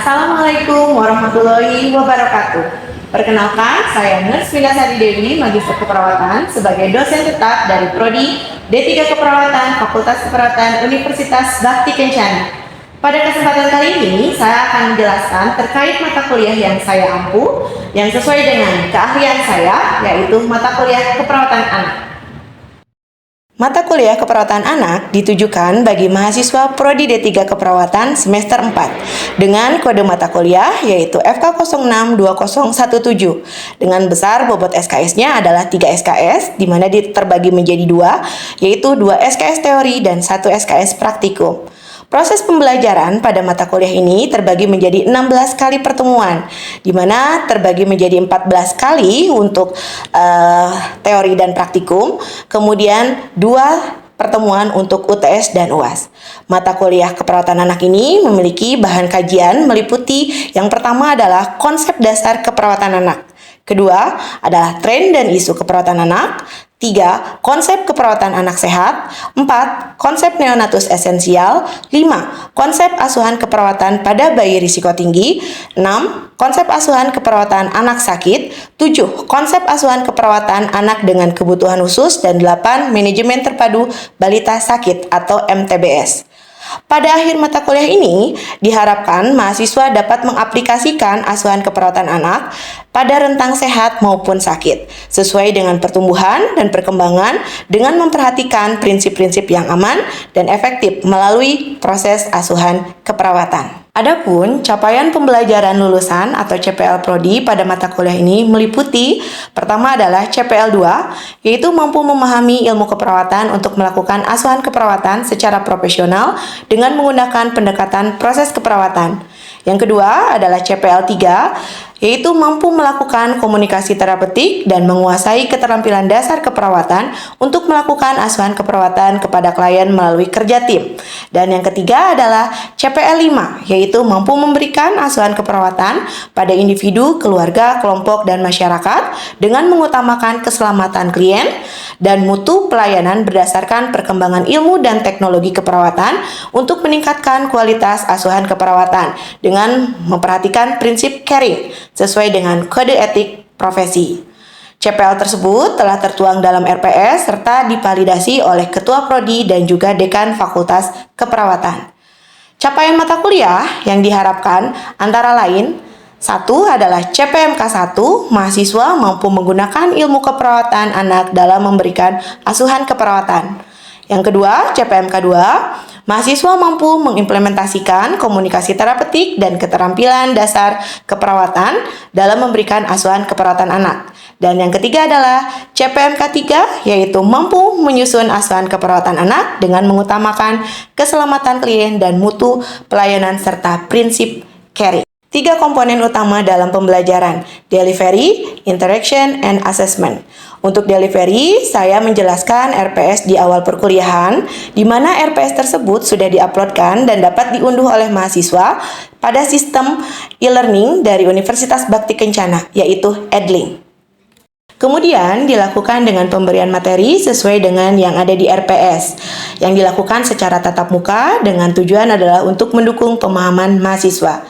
Assalamualaikum warahmatullahi wabarakatuh. Perkenalkan, saya Nurse Vinasari Dewi, Magister Keperawatan sebagai dosen tetap dari Prodi D3 Keperawatan Fakultas Keperawatan Universitas Bhakti Kencana. Pada kesempatan kali ini, saya akan menjelaskan terkait mata kuliah yang saya ampu yang sesuai dengan keahlian saya, yaitu mata kuliah keperawatan anak. Mata kuliah keperawatan anak ditujukan bagi mahasiswa Prodi D3 Keperawatan semester 4 dengan kode mata kuliah yaitu FK062017 dengan besar bobot SKS-nya adalah 3 SKS di mana terbagi menjadi 2 yaitu 2 SKS teori dan 1 SKS praktikum. Proses pembelajaran pada mata kuliah ini terbagi menjadi 16 kali pertemuan, di mana terbagi menjadi 14 kali untuk teori dan praktikum, kemudian 2 pertemuan untuk UTS dan UAS. Mata kuliah keperawatan anak ini memiliki bahan kajian meliputi yang pertama adalah konsep dasar keperawatan anak, kedua adalah tren dan isu keperawatan anak, 3. Konsep keperawatan anak sehat. 4. Konsep neonatus esensial. 5. Konsep asuhan keperawatan pada bayi risiko tinggi. 6. Konsep asuhan keperawatan anak sakit. 7. Konsep asuhan keperawatan anak dengan kebutuhan khusus. Dan 8. Manajemen terpadu balita sakit atau MTBS. Pada akhir mata kuliah ini, diharapkan mahasiswa dapat mengaplikasikan asuhan keperawatan anak pada rentang sehat maupun sakit, sesuai dengan pertumbuhan dan perkembangan dengan memperhatikan prinsip-prinsip yang aman dan efektif melalui proses asuhan keperawatan. Adapun capaian pembelajaran lulusan atau CPL Prodi pada mata kuliah ini meliputi pertama adalah CPL 2, yaitu mampu memahami ilmu keperawatan untuk melakukan asuhan keperawatan secara profesional dengan menggunakan pendekatan proses keperawatan. Yang kedua adalah CPL 3, yaitu mampu melakukan komunikasi terapeutik dan menguasai keterampilan dasar keperawatan untuk melakukan asuhan keperawatan kepada klien melalui kerja tim. Dan yang ketiga adalah CPL 5, yaitu mampu memberikan asuhan keperawatan pada individu, keluarga, kelompok, dan masyarakat dengan mengutamakan keselamatan klien dan mutu pelayanan berdasarkan perkembangan ilmu dan teknologi keperawatan untuk meningkatkan kualitas asuhan keperawatan dengan memperhatikan prinsip caring sesuai dengan kode etik profesi. CPL tersebut telah tertuang dalam RPS serta divalidasi oleh Ketua Prodi dan juga Dekan Fakultas Keperawatan. Capaian mata kuliah yang diharapkan antara lain: 1 adalah CPMK 1, mahasiswa mampu menggunakan ilmu keperawatan anak dalam memberikan asuhan keperawatan. Yang kedua, CPMK 2, mahasiswa mampu mengimplementasikan komunikasi terapeutik dan keterampilan dasar keperawatan dalam memberikan asuhan keperawatan anak. Dan yang ketiga adalah CPMK 3, yaitu mampu menyusun asuhan keperawatan anak dengan mengutamakan keselamatan klien dan mutu pelayanan serta prinsip caring. 3 komponen utama dalam pembelajaran: delivery, interaction, and assessment. Untuk delivery, saya menjelaskan RPS di awal perkuliahan, di mana RPS tersebut sudah diuploadkan dan dapat diunduh oleh mahasiswa pada sistem e-learning dari Universitas Bhakti Kencana, yaitu Edlink. Kemudian dilakukan dengan pemberian materi sesuai dengan yang ada di RPS, yang dilakukan secara tatap muka dengan tujuan adalah untuk mendukung pemahaman mahasiswa.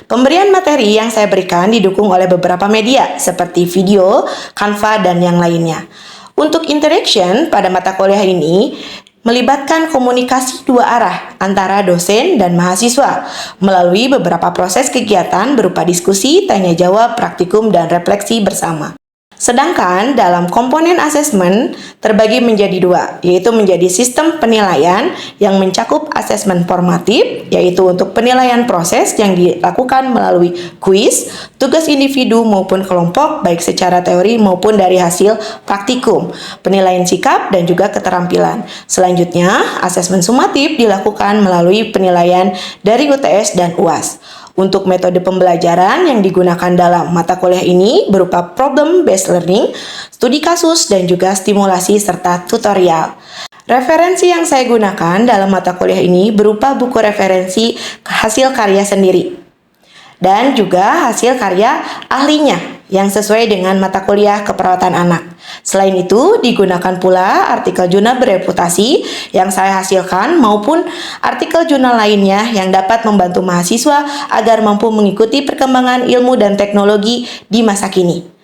Pemberian materi yang saya berikan didukung oleh beberapa media seperti video, Canva, dan yang lainnya. Untuk interaction pada mata kuliah ini melibatkan komunikasi 2 arah antara dosen dan mahasiswa melalui beberapa proses kegiatan berupa diskusi, tanya jawab, praktikum, dan refleksi bersama. Sedangkan dalam komponen asesmen terbagi menjadi 2, yaitu menjadi sistem penilaian yang mencakup asesmen formatif, yaitu untuk penilaian proses yang dilakukan melalui kuis, tugas individu maupun kelompok, baik secara teori maupun dari hasil praktikum, penilaian sikap, dan juga keterampilan. Selanjutnya, asesmen sumatif dilakukan melalui penilaian dari UTS dan UAS. Untuk metode pembelajaran yang digunakan dalam mata kuliah ini berupa problem-based learning, studi kasus, dan juga stimulasi serta tutorial. Referensi yang saya gunakan dalam mata kuliah ini berupa buku referensi hasil karya sendiri dan juga hasil karya ahlinya yang sesuai dengan mata kuliah keperawatan anak. Selain itu, digunakan pula artikel jurnal bereputasi yang saya hasilkan maupun artikel jurnal lainnya yang dapat membantu mahasiswa agar mampu mengikuti perkembangan ilmu dan teknologi di masa kini.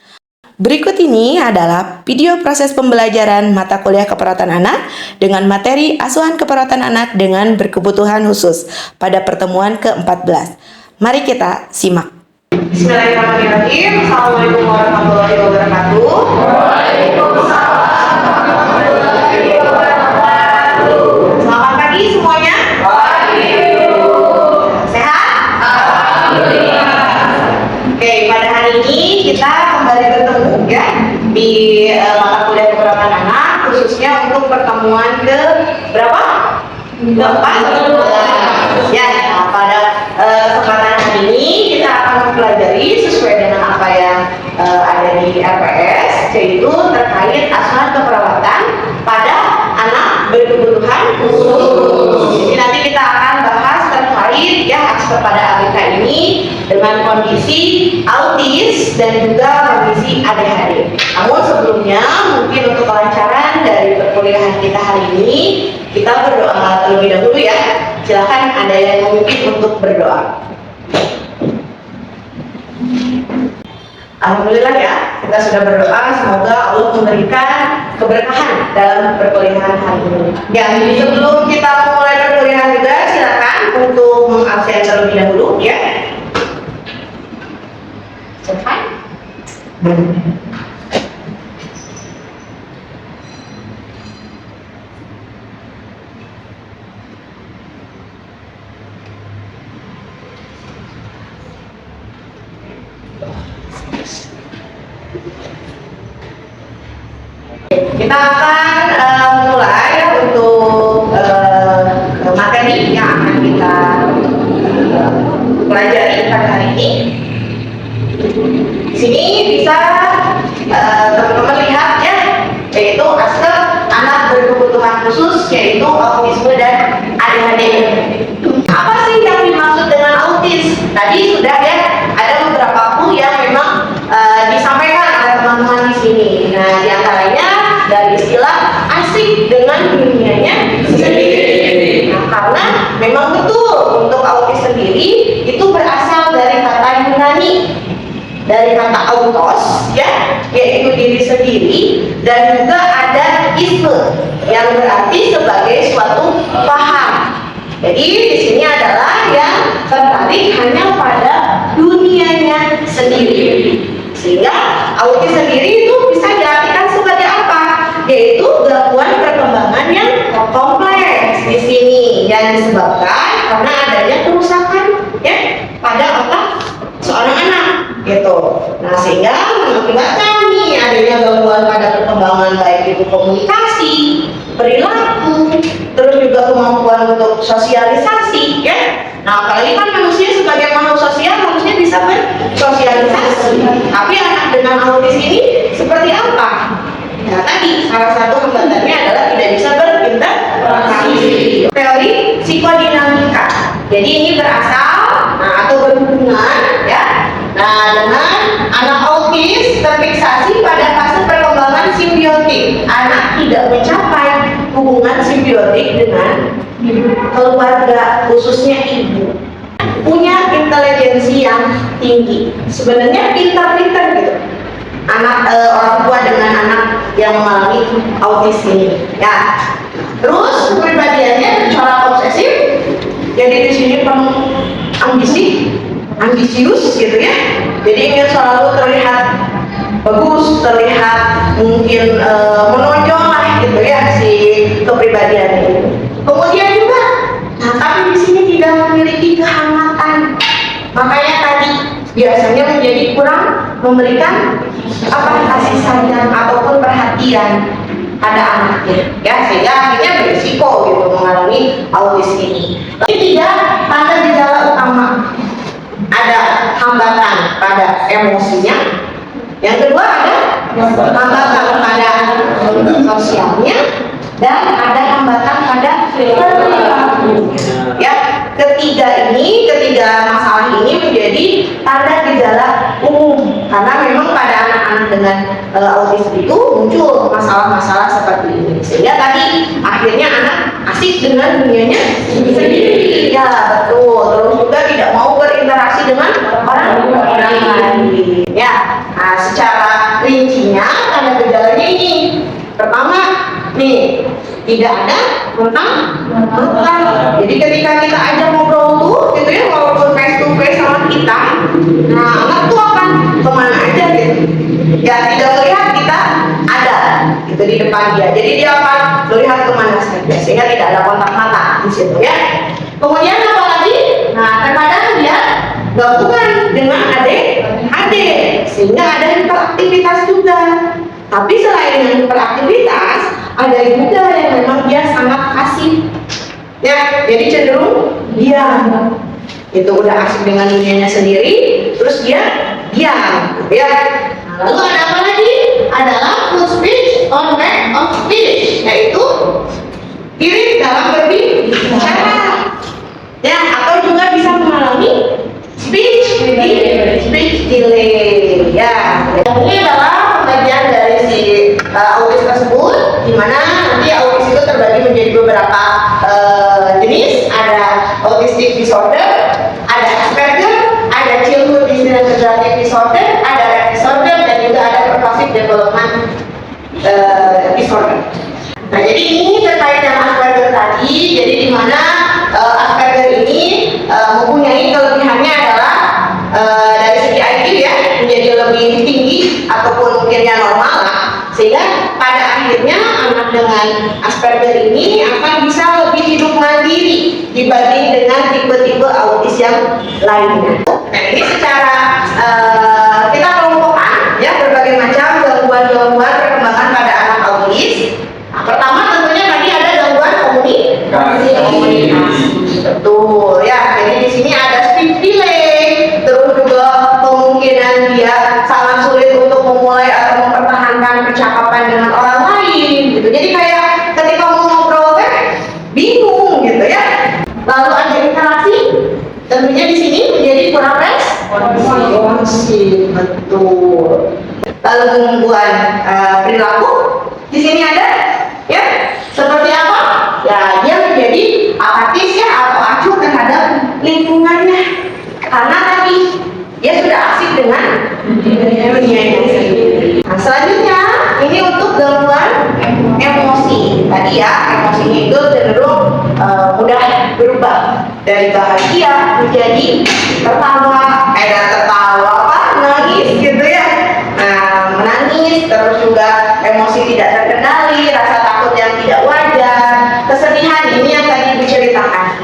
Berikut ini adalah video proses pembelajaran mata kuliah keperawatan anak dengan materi asuhan keperawatan anak dengan berkebutuhan khusus pada pertemuan ke-14. Mari kita simak. Bismillahirrahmanirrahim. Assalamualaikum warahmatullahi wabarakatuh. Waalaikumsalam warahmatullahi wabarakatuh. Selamat pagi semuanya. Pagi. Sehat? Alhamdulillah. Oke, pada hari ini kita kembali bertemu ya di mata kuliah keperawatan anak, khususnya untuk pertemuan ke berapa? Ke-14. Ya, nah, pada kesempatan hari ini kita akan mempelajari sesuai dengan apa yang ada di RPS, yaitu terkait asuhan keperawatan pada anak berkebutuhan khusus. Jadi nanti kita akan bahas terkait ya aspek pada ABK ini dengan kondisi autis dan juga kondisi ADHD. Namun sebelumnya mungkin untuk kelancaran dari perkuliahan kita hari ini, kita berdoa terlebih dahulu ya. Silakan ada yang memimpin untuk berdoa. Alhamdulillah ya, kita sudah berdoa, semoga Allah memberikan keberkahan dalam perkuliahan hari ini. Ya, sebelum kita mulai perkuliahan juga, silakan untuk mengabsen terlebih dahulu ya. Silakan. Kita akan mulai untuk materi yang akan kita pelajari pada hari ini. Di sini bisa teman-teman lihat ya, yaitu aspek anak berkebutuhan khusus, yaitu autisme dan ADHD. Apa sih yang dimaksud dengan autis? Tadi sudah ya, ada beberapa clue yang memang disampaikan oleh teman-teman di sini. Nah, diantaranya dari istilah asik dengan dunianya sendiri. Nah, karena memang betul untuk autis sendiri itu berasal dari kata Yunani, dari kata autos ya, yaitu diri sendiri, dan juga ada isme yang berarti sebagai suatu paham. Jadi di sini adalah yang tertarik hanya pada dunianya sendiri. Sehingga autis sendiri itu bisa diartikan sebagai apa? Yaitu gangguan perkembangan yang kompleks di sini yang disebabkan karena adanya kerusakan ya pada otak seorang anak gitu. Nah, sehingga mengakibatkan nih adanya gangguan pada perkembangan baik itu komunikasi, perilaku, terus juga kemampuan untuk sosialisasi ya. Nah, apalagi kan manusia sebagai makhluk sosial harusnya bisa bersosialisasi. Tapi anak dengan autis ini seperti apa? Nah, tadi salah satu hambatannya adalah tidak bisa berinteraksi. Teori psikodinamika. Jadi ini berasal atau berhubungan ya. Nah, dengan anak autis terfiksasi pada fase perkembangan simbiotik. Anak tidak mencapai hubungan simbiotik dengan keluarga, khususnya ibu. Punya intelijensi yang tinggi. Sebenarnya pintar-pintar gitu. Anak orang tua dengan anak yang mengalami autis ini ya. Terus kepribadiannya corak obsesif, jadi di sini penuh ambisius gitu ya. Jadi ingin selalu terlihat bagus, terlihat mungkin menonjol lah gitu ya si kepribadiannya itu. Kemudian juga, nah tapi di sini tidak memiliki kehangatan. Makanya tadi biasanya menjadi kurang memberikan kasih sayang ataupun perhatian pada anaknya ya, sehingga akhirnya berisiko gitu mengalami autis ini. Ketiga, tanda gejala utama ada hambatan pada emosinya. Yang kedua ada hambatan pada sosialnya, dan ada hambatan pada perilaku. Ya, ketiga masalah ini menjadi tanda gejala umum karena memang pada anak-anak dengan autis itu muncul masalah-masalah seperti ini, sehingga tadi akhirnya anak asik dengan dunianya sendiri. Ya betul, terus juga tidak mau berinteraksi dengan orang lain. Ya, nah, secara rincinya ada gejalanya ini. Pertama nih, tidak ada tentang. Jadi ketika kita ajak ngobrol tuh, gitu ya, walaupun face to face sama kita, nah anak tuh akan kemana aja gitu. Ya tidak melihat kita ada gitu di depan dia. Jadi dia akan melihat kemana saja, sehingga tidak ada kontak mata di situ ya. Kemudian apa lagi? Nah terkadang dia gabungan dengan adik, sehingga ada hiperaktivitas juga. Tapi selain hiperaktivitas, ada juga yang memang dia sangat pasif. Ya, jadi cenderung diam. Itu udah asik dengan dunianya sendiri, terus dia diam, ya. Nah, lalu ada apa lagi? Adalah full speech or lack of speech, yaitu irit dalam berbicara. Ya, atau juga bisa mengalami speech delay. Ya, ini adalah pembagian dari si autis tersebut, di mana nanti autis itu terbagi menjadi beberapa jenis. Ada autistic disorder, ada Asperger, ada childhood developmental disorder, ada Rett disorder, dan juga ada pervasive development disorder. Nah, jadi ini terkait dengan Asperger tadi. Jadi di mana Asperger ini mempunyai kelebihannya adalah dari segi IQ ya, menjadi lebih tinggi ataupun mungkinnya normal lah, sehingga pada akhirnya anak dengan Asperger ini akan bisa lebih hidup mandiri dibanding dengan tipe-tipe autis yang lainnya. Nah ini secara kita kelompokkan ya berbagai macam gangguan-gangguan perkembangan pada anak autis. Nah, pertama tentunya tadi ada gangguan komunikasi. Betul ya. Jadi di sini ada speech delay, terus juga kemungkinan dia sangat sulit untuk memulai atau mempertahankan percakapan dengan orang lain gitu. Jadi kayak ketika mau ngobrol bingung gitu ya. Lalu ada interaksi, tentunya di sini menjadi kurang responsif. Betul. Lalu gangguan perilaku, di sini ada ya seperti apa? Ya dia menjadi apatis ya atau acuh terhadap lingkungannya, karena tadi dia sudah asik dengan dunianya sendiri. Nah selanjutnya ini untuk gangguan emosi. Tadi ya emosinya itu cenderung mudah berubah dari bahagia menjadi tertawa, nangis gitu ya. Nah menangis, terus juga emosi tidak terkendali, rasa takut yang tidak wajar, kesedihan ini yang tadi diceritakan,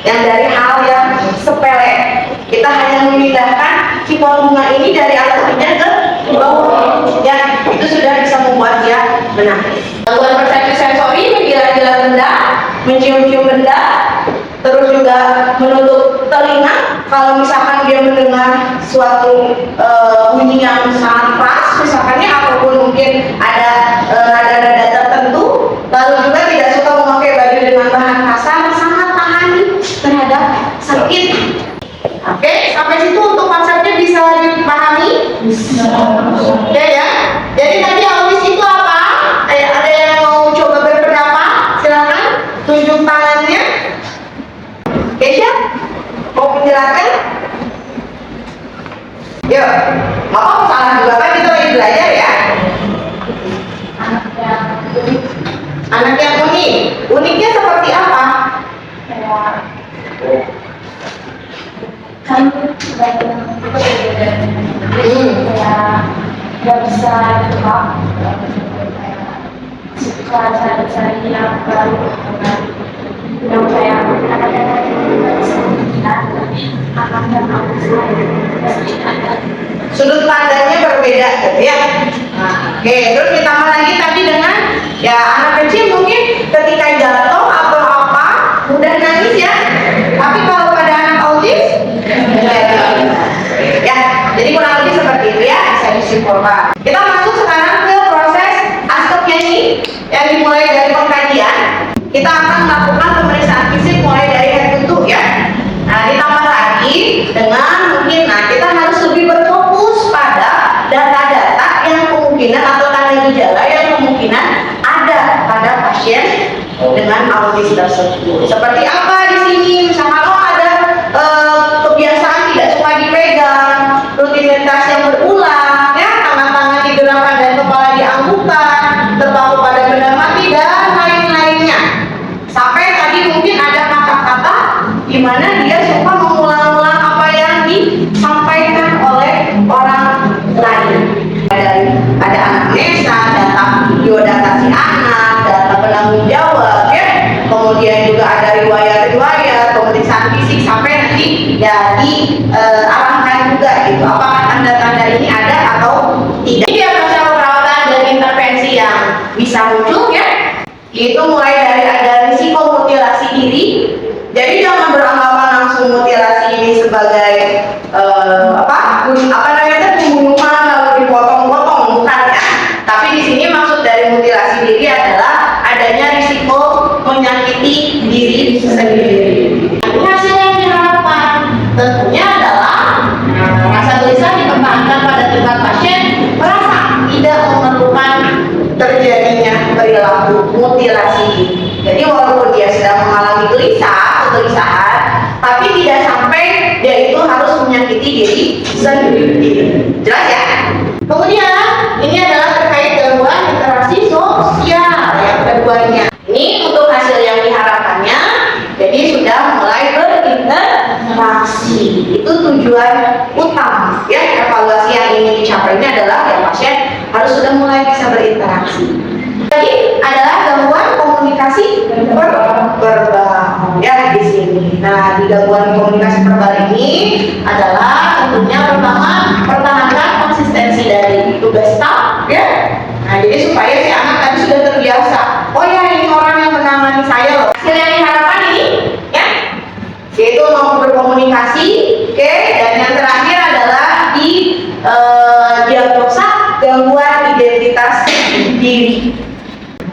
yang dari hal yang sepele kita hanya memindahkan si pohon bunga ini dari atasnya ke bawah, ya itu sudah bisa membuat dia menangis. Gangguan persepsi sensori, menggila-gila benda, mencium-cium benda, terus juga menutup telinga kalau misalkan dia mendengar suatu bunyi yang sangat keras misalkannya, ataupun mungkin ada nada-nada tertentu. Lalu juga tidak suka memakai baju dengan bahan kasar, sangat tahan terhadap sakit. Oke, sampai situ untuk konsepnya bisa dipahami? Bisa. Oke ya. Jadi tadi autis itu apa? Ada yang mau coba berpendapat? Silakan tunjuk tangannya. Kesha, mau menjelaskan? Yuk, apa salah juga kan kita lagi belajar ya? Anak yang unik. Uniknya seperti apa? Kan sebagai nggak bisa tebak, suka cari-cari yang baru, yang kayak anak yang aku sudut pandangnya berbeda gitu ya. Oke, terus ditambah lagi tadi dengan ya anak kecil mungkin ketika jatuh atau apa mudah nangis ya, tapi kalau pada anak autis ya, jadi kurang lebih seperti itu ya, bisa disimpulkan. Kita masuk sekarang ke proses aspeknya ini yang dimulai dari pengkajian. Kita akan melakukan pemeriksaan fisik mulai dari head to toe ya. Nah ditambah lagi dengan mungkin kita harus lebih berfokus pada data-data yang kemungkinan mana dia suka mengulang-ulang apa yang disampaikan oleh orang lain. Ada anamnesa, data video, data si anak, data penanggung jawab, ya. Kemudian juga ada riwayat-riwayat, pemeriksaan fisik sampai nanti jadi arahkan juga gitu. Apakah tanda-tanda ini ada atau tidak? Ini proses perawatan dan intervensi yang bisa muncul, ya. Yaitu mulai dari ada risiko mutilasi diri. Jadi jangan beranggapan langsung mutilasi ini sebagai apa namanya pembunuhan lalu dipotong-potong, bukan ya. Tapi di sini maksud dari mutilasi diri adalah adanya risiko menyakiti diri sendiri. Ini hasil yang diharapkan tentunya adalah rasa gelisah dikembangkan pada tingkat pasien merasa tidak memerlukan terjadinya perilaku mutilasi. Jadi walaupun dia sedang mengalami kegelisahan, tapi tidak sampai dia itu harus menyakiti diri sendiri. Jelas ya? Kemudian ini adalah terkait gangguan interaksi sosial yang keduanya. Ini untuk hasil yang diharapkannya, jadi sudah mulai berinteraksi. Itu tujuan utama, ya. Evaluasi yang ingin dicapai ini adalah ya pasien harus sudah mulai bisa berinteraksi. Jadi adalah gangguan komunikasi verbal, ya, di sini. Nah, di gangguan komunikasi verbal ini adalah tentunya pertama pertahankan konsistensi dari tugas staff, ya. Nah, jadi supaya si anak tadi sudah terbiasa. Oh ya, ini orang yang menangani saya loh. Hasil yang diharapkan ini, ya, yaitu mampu berkomunikasi, oke. Dan yang terakhir adalah di diagnosa gangguan identitas diri.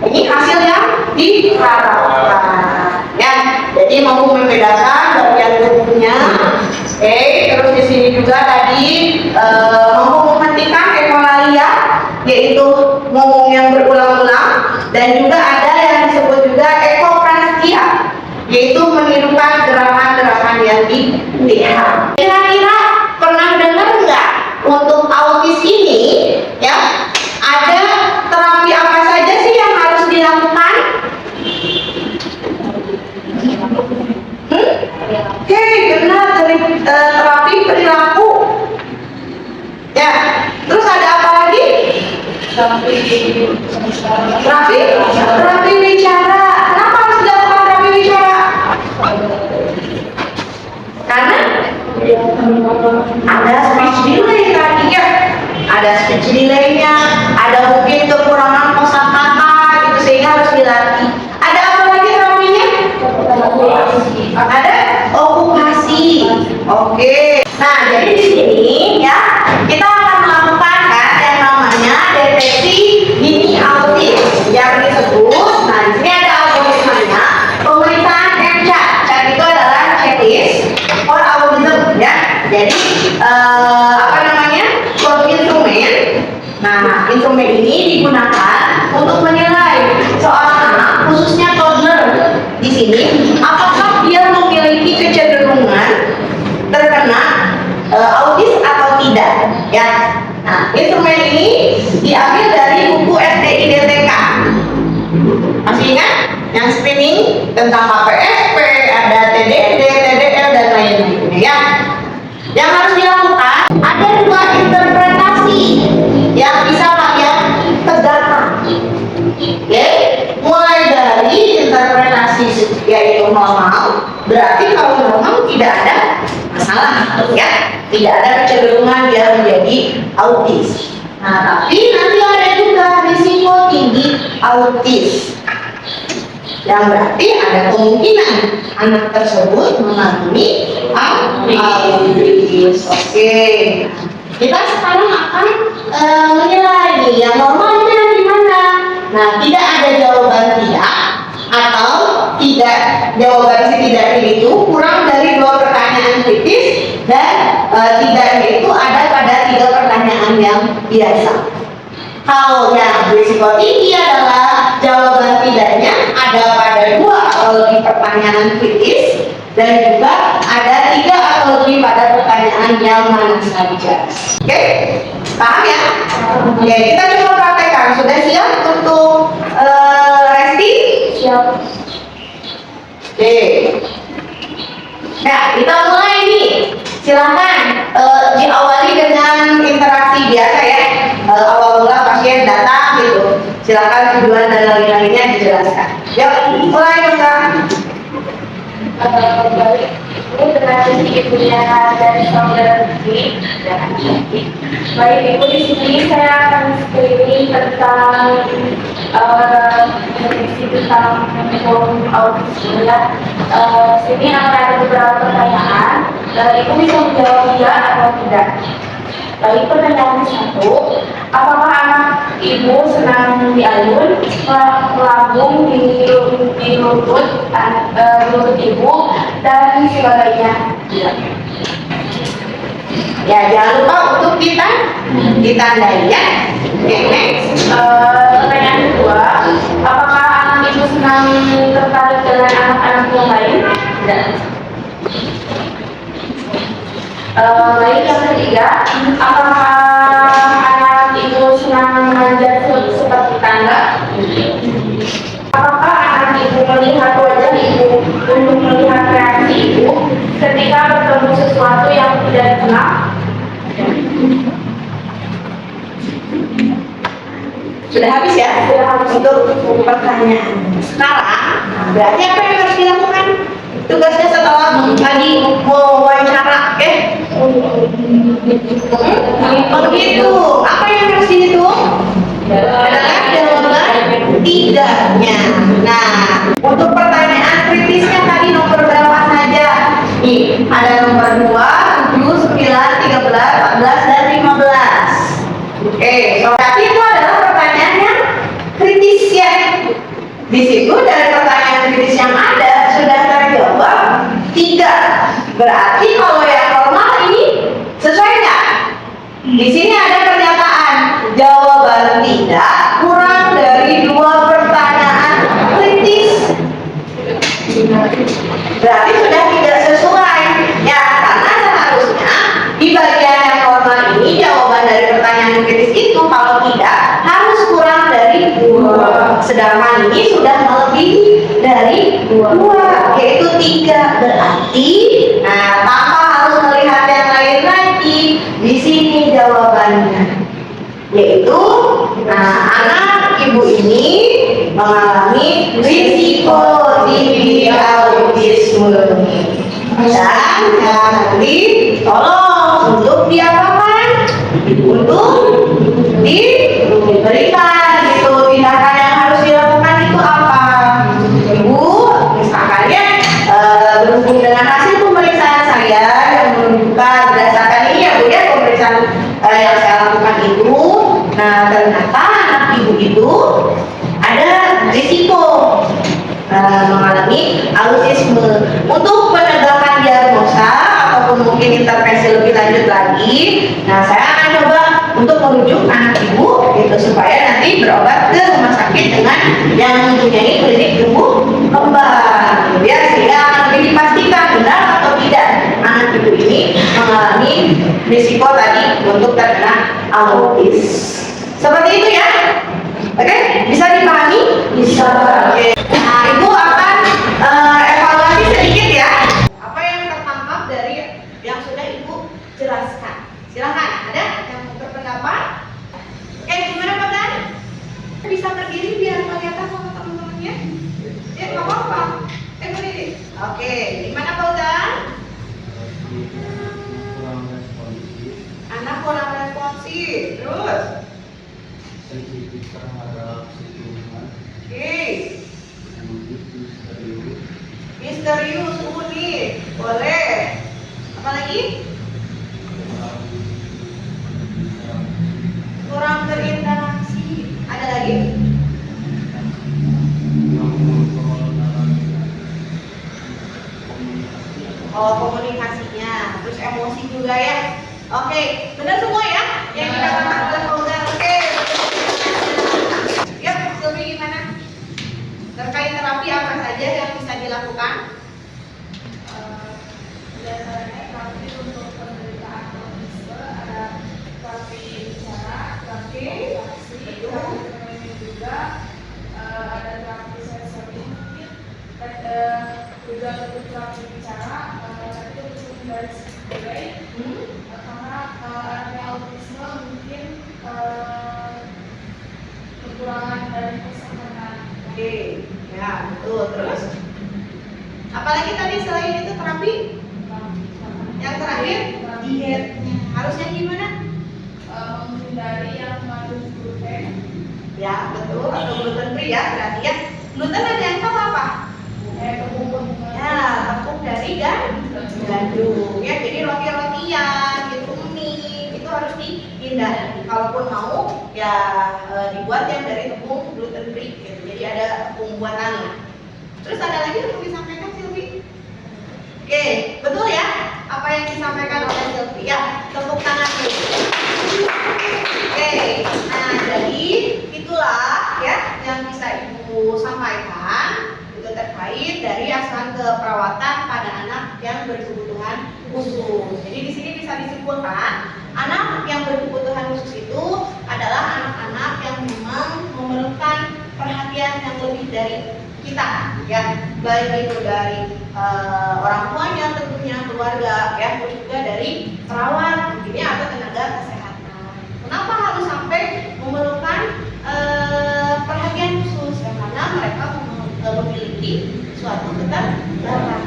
Ini hasil yang diharapkan, ya. Jadi mampu membedakan bagian tubuhnya, oke. Terus di sini juga tadi mampu menghentikan ekolalia, yaitu ngomong yang berulang-ulang, dan juga ada yang disebut juga ekoprastia, yaitu menirukan gerakan-gerakan yang dilihat. Kira-kira pernah dengar nggak untuk autis ini, ya, ada terapi apa saja sih yang harus dilakukan? Oke, benar, terapi perilaku. Ya, terus ada apa lagi? Terapi bicara. Kenapa harus dilakukan terapi bicara? Karena ada speech delay tadi, ya. Ada speech delay-nya, ada mungkin kekurangan kosakata gitu, sehingga harus dilatih. Ada apa lagi terapinya? Ada okupasi. Oke. Nah, jadi di sini, ya, kita akan melakukan kan yang namanya deteksi dini autis yang disebut. Nah, di sini ada algoritmanya. Pemeriksaan MCAT. CAT itu adalah checklist for autism, ya. Jadi apa namanya? Suatu instrumen. Nah, instrumen ini digunakan untuk menilai seorang anak, khususnya toddler di sini, apakah dia memiliki kecenderungan terkena autis atau tidak, ya. Nah, instrumen ini diambil dari buku STIDTK. Masih ingat yang screening tentang KPSP, ada TDD, TDL, dan lain-lainnya, ya. Yang harus dilakukan ada dua interpretasi yang bisa kalian tegakkan. Oke, mulai dari interpretasi yaitu normal, berarti kalau normal tidak ada masalah, ya, tidak ada kecenderungan dia menjadi autis. Nah, tapi nanti ada juga risiko tinggi autis, yang berarti ada kemungkinan anak tersebut mengalami autis. Oke, kita sekarang akan menilai nih yang normal itu yang gimana. Nah, tidak ada jawaban tidak atau tidak, jawaban si tidak itu kurang dari 2 pertanyaan kritis, dan tidaknya itu ada pada 3 pertanyaan yang biasa. Kalau yang berisiko tinggi adalah jawaban tidaknya ada pada 2 atau lebih pertanyaan kritis, dan juga ada 3 atau lebih pada pertanyaan yang mana saja. Oke, paham ya? Oke, kita coba praktekkan. Sudah siap untuk Resti? Siap. Oke. Nah, kita mulai nih. Silakan diawali dengan interaksi biasa ya. Awal mula pasien datang gitu. Silakan tujuan dan lain-lainnya dijelaskan. Yuk, mulai Mbak. Baik, ini dengan ibunya dari saudara ini dan adik. Baik ibu, di sini saya akan screening tentang definisi tentang forum autisme ya. Sini akan ada beberapa pertanyaan. Ibu bisa menjawab ya atau tidak. Baik, pertanyaan satu, apakah anak ibu senang dialun, melambung di lutut ibu dan sebagainya? Ya, jangan lupa untuk ditandai ya. Oke, next. Pertanyaan kedua, apakah anak ibu senang tertarik dengan anak-anak yang lain? Tidak. Baik, yang ketiga, apakah anak ibu senang manjat seperti tangga? Apakah anak ibu melihat wajah ibu untuk melihat reaksi ibu ketika bertemu sesuatu yang tidak dikenal? Sudah habis ya? Sudah habis. Untuk pertanyaan. Sekarang, berarti apa yang harus dilakukan? Tugasnya setelah tadi mau wawancara, oke? Begitu. Apa yang harus dihitung? Adalah jawaban tidaknya. Nah, untuk pertanyaan kritisnya tadi nomor berapa saja? Nih, ada nomor 2, 7, 9, 13, 14, dan 15. Oke, berarti itu adalah pertanyaan yang kritis ya. Di situ dari pertanyaan kritis yang ada sudah terjawab 3. Berarti kalau yang normal ini sesuai nggak? Di sini ada pernyataan jawaban tidak kurang dari 2 pertanyaan kritis. Berarti sudah tidak sesuai ya, karena seharusnya di bagian yang normal ini jawaban dari pertanyaan kritis itu kalau tidak harus kurang dari 2. Sedangkan ini sudah melebihi dari 2, yaitu 3. Berarti tanpa harus melihat yang lain lagi, di sini jawabannya, yaitu anak ibu ini mengalami risiko tinggi autisme. Dan nanti tolong untuk diapakan? Untuk diberikan gitu tindakan yang harus dilakukan itu apa? Ibu, misalkan ya berhubung dengan hasil pemeriksaan saya yang menunjukkan berdasarkan ini ya Bu ya, pemeriksaan yang saya lakukan itu, nah ternyata anak ibu itu ada risiko mengalami autisme. Untuk penegakan diagnosa ataupun mungkin intervensi lebih lanjut lagi, nah saya akan coba untuk merujuk anak ibu gitu supaya nanti berobat ke rumah sakit dengan yang mempunyai klinik tumbuh kembang ya, sehingga akan lebih dipastikan benar atau tidak anak ibu ini mengalami risiko tadi untuk terkena autis. Seperti itu ya. Oke, bisa dipahami? Bisa. Oke. Nah, ibu akan evaluasi sedikit ya. Apa yang tertangkap dari yang sudah ibu jelaskan? Silahkan, ada yang mau berpendapat? Oke, gimana Pak Dan? Bisa berdiri biar kelihatan sama teman-temannya? Ya, nggak apa-apa. Berdiri. Oke, gimana Pak Dan? Anak kurang responsif. Terus? Sensitif terhadap lingkungan. Oke. Misterius. Misterius, unik. Boleh. Apa lagi? Kurang berinteraksi. Ada lagi? Oh, komunikasinya. Terus emosi juga ya. Oke, benar semua ya yang dikatakan oleh Fauzan. Oke. Yuk, Silvi gimana? Terkait terapi apa saja yang bisa dilakukan? Biasanya terapi untuk penderitaan autisme ada terapi bicara, terapi aksi, terapi juga ada terapi sensori mungkin, dan juga untuk terapi bicara karena ada autisme mungkin kekurangan dari kesehatan. Oke, ya betul. Terus apalagi tadi selain itu terapi? Yang terakhir diet. Harusnya gimana? Menghindari yang mengandung gluten. Ya betul, atau gluten free ya. Berarti ya gluten ada yang tahu apa? Tepung Ya, tepung dari gandum. Ya, jadi roti-rotian, gitu, mie itu harus dihindari. Kalaupun mau, ya dibuat yang dari tepung gluten free. Gitu. Jadi ada tepung buatannya. Terus ada lagi yang mau disampaikan Silvi? Oke, betul ya apa yang disampaikan oleh Silvi? Ya, tepuk tangan dulu. Oke, nah jadi itulah ya yang bisa Ibu sampaikan itu terkait dari asuhan keperawatan pada anak yang berkebutuhan khusus. Jadi di sini bisa disimpulkan anak yang berkebutuhan khusus itu adalah anak-anak yang memang memerlukan perhatian yang lebih dari kita, ya, baik itu dari orang tuanya tentunya, keluarga, ya, terus juga dari perawat, mungkin atau tenaga kesehatan. Kenapa harus sampai memerlukan perhatian khusus? Ya, karena mereka memiliki suatu keterbatasan.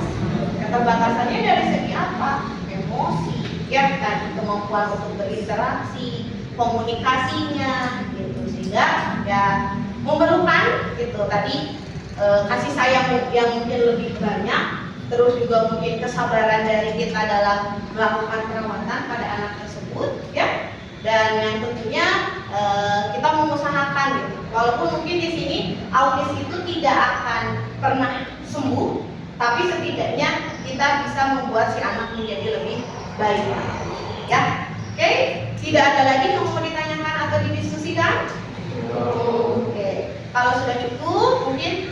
Keterbatasannya dari segi apa? Emosi, ya kan, kemampuan untuk berinteraksi, komunikasinya, gitu, sehingga ya memerlukan gitu tadi kasih sayang yang mungkin lebih banyak, terus juga mungkin kesabaran dari kita dalam melakukan perawatan pada anak tersebut, ya. Dan yang tentunya kita mengusahakan gitu. Walaupun mungkin di sini autis itu tidak akan pernah sembuh, tapi setidaknya kita bisa membuat si anak menjadi lebih baik, ya. Oke, tidak ada lagi yang mau ditanyakan atau didiskusikan? Oke, kalau sudah cukup, mungkin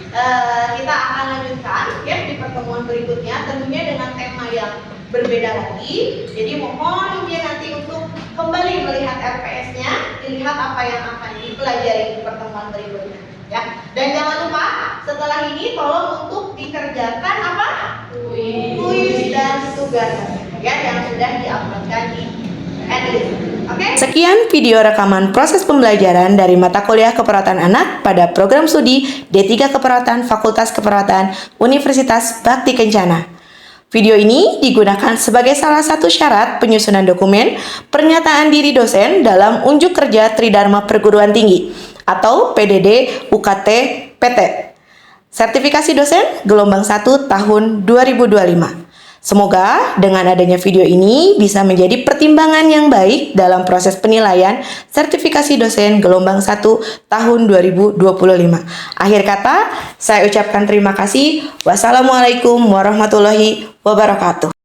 kita akan lanjutkan ya di pertemuan berikutnya, tentunya dengan tema yang berbeda lagi. Jadi mohon mungkin nanti untuk kembali melihat RPS-nya, dilihat apa yang akan dipelajari di pertemuan berikutnya, ya. Dan jangan lupa setelah ini tolong untuk dikerjakan apa? Kuis dan tugas ya yang sudah diuploadkan di Edlist. Oke. Sekian video rekaman proses pembelajaran dari mata kuliah keperawatan anak pada program studi D3 Keperawatan Fakultas Keperawatan Universitas Bakti Kencana. Video ini digunakan sebagai salah satu syarat penyusunan dokumen pernyataan diri dosen dalam unjuk kerja Tridharma Perguruan Tinggi atau PDD UKT PT. Sertifikasi dosen gelombang 1 tahun 2025. Semoga dengan adanya video ini bisa menjadi pertimbangan yang baik dalam proses penilaian sertifikasi dosen gelombang 1 tahun 2025. Akhir kata, saya ucapkan terima kasih. Wassalamualaikum warahmatullahi wabarakatuh.